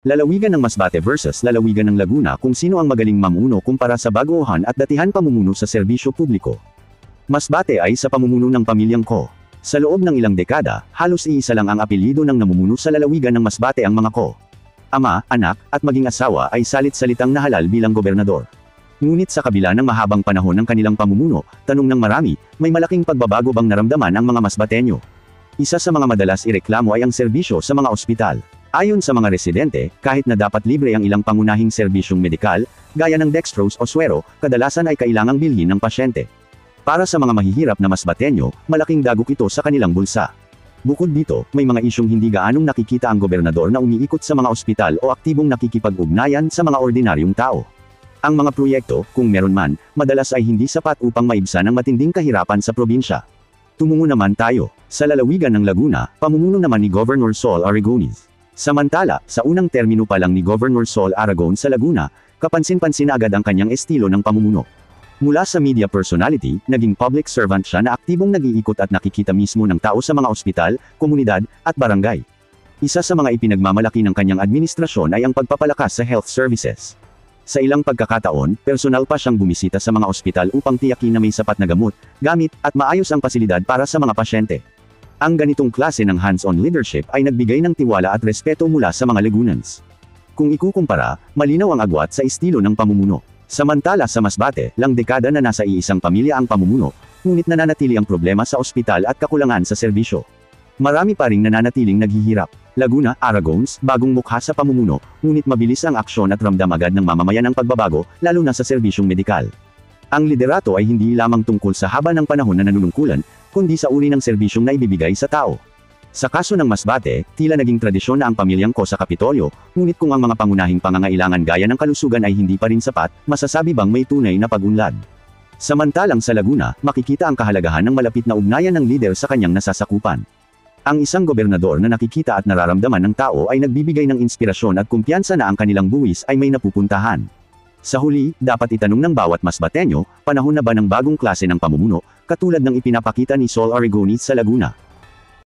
Lalawigan ng Masbate versus lalawigan ng Laguna kung sino ang magaling mamuno kumpara sa baguhan at datihan pamumuno sa serbisyo publiko. Masbate ay sa pamumuno ng pamilyang Ko. Sa loob ng ilang dekada, halos iisa lang ang apelyido ng namumuno sa lalawigan ng Masbate ang mga Ko. Ama, anak, at maging asawa ay salit-salitang nahalal bilang gobernador. Ngunit sa kabila ng mahabang panahon ng kanilang pamumuno, tanong ng marami, may malaking pagbabago bang naramdaman ang mga Masbateño? Isa sa mga madalas ireklamo ay ang serbisyo sa mga ospital. Ayon sa mga residente, kahit na dapat libre ang ilang pangunahing serbisyong medikal, gaya ng dextrose o suwero, kadalasan ay kailangang bilhin ng pasyente. Para sa mga mahihirap na Masbateño, malaking dagok ito sa kanilang bulsa. Bukod dito, may mga isyong hindi gaanong nakikita ang gobernador na umiikot sa mga ospital o aktibong nakikipag-ugnayan sa mga ordinaryong tao. Ang mga proyekto, kung meron man, madalas ay hindi sapat upang maibsan ang matinding kahirapan sa probinsya. Tumungo naman tayo. Sa lalawigan ng Laguna, pamumuno naman ni Governor Sol Aragones. Samantala, sa unang termino pa lang ni Governor Sol Aragon sa Laguna, kapansin-pansin agad ang kanyang estilo ng pamumuno. Mula sa media personality, naging public servant siya na aktibong nag-iikot at nakikita mismo ng tao sa mga ospital, komunidad, at barangay. Isa sa mga ipinagmamalaki ng kanyang administrasyon ay ang pagpapalakas sa health services. Sa ilang pagkakataon, personal pa siyang bumisita sa mga ospital upang tiyakin na may sapat na gamot, gamit, at maayos ang pasilidad para sa mga pasyente. Ang ganitong klase ng hands-on leadership ay nagbigay ng tiwala at respeto mula sa mga Lagunans. Kung ikukumpara, malinaw ang agwat sa estilo ng pamumuno. Samantala sa Masbate, lang dekada na nasa iisang pamilya ang pamumuno, ngunit nananatili ang problema sa ospital at kakulangan sa serbisyo. Marami pa ring nananatiling naghihirap. Laguna, Aragones, bagong mukha sa pamumuno, ngunit mabilis ang aksyon at ramdam agad ng mamamayan ang pagbabago, lalo na sa serbisyong medikal. Ang liderato ay hindi lamang tungkol sa haba ng panahon na nanunungkulan, kundi sa uri ng serbisyong naibibigay sa tao. Sa kaso ng Masbate, tila naging tradisyon na ang pamilyang Ko sa Kapitolyo, ngunit kung ang mga pangunahing pangangailangan gaya ng kalusugan ay hindi pa rin sapat, masasabi bang may tunay na pag-unlad? Samantalang sa Laguna, makikita ang kahalagahan ng malapit na ugnayan ng lider sa kanyang nasasakupan. Ang isang gobernador na nakikita at nararamdaman ng tao ay nagbibigay ng inspirasyon at kumpiyansa na ang kanilang buwis ay may napupuntahan. Sa huli, dapat itanong ng bawat Masbateño, panahon na ba ng bagong klase ng pamumuno, katulad ng ipinapakita ni Sol Aragones sa Laguna?